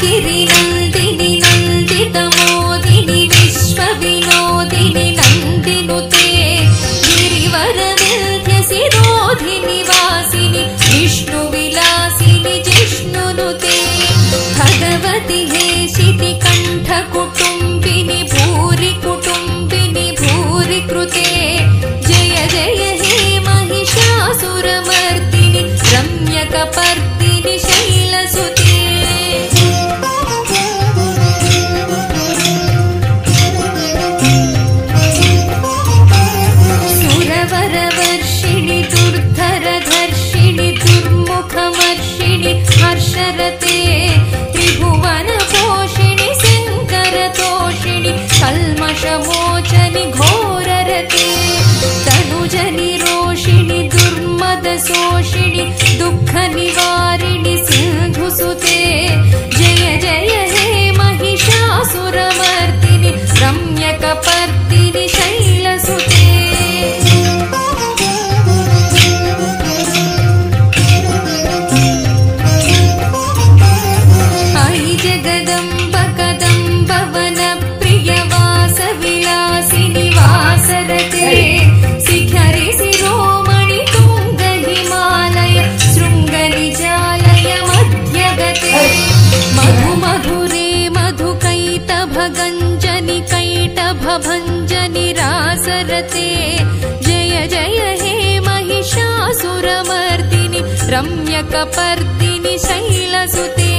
गिरिनन्दिनि नन्दितमोदिनि विश्वविनोदिनि नन्दिनुते गिरिवरविन्ध्यसिरोधिनि वासिनि विष्णुविलासिनि जिष्णुनुते भगवति हेशिति कण्ठकुटुम्बिनि भूरि कुटुम्बिनि भूरि कृते जय जय हे महिषासुरमर्दिनि रम्यकपर्दिनि शैलसुते सुरवरवर्षिणि दुर्धरधर्षिणि दुर्मुखमर्षिणि हर्षरते त्रिभुवनपोषिणि शङ्करतोषिणि कल्मषमोचनि घोररते तनुजनि रोषिणि दुर्मदशोषिणि दुःखनिवारिणि सिन्धुसुते जय जय हे महिषासुरमर्दिनि रम्यकपर्दिनि शैलसुते जगदम्ब कदम्ब वनप्रियवासविलासिनि वासरते शिखरि शिरोमणि तुङ्ग हिमालय शृङ्गनिजालय मध्यगते मधुमधुरे मधुकैटभगञ्जनि कैटभभञ्जनि रासरते जय जय हे महिषासुरमर्दिनि रम्यकपर्दिनि शैलसुते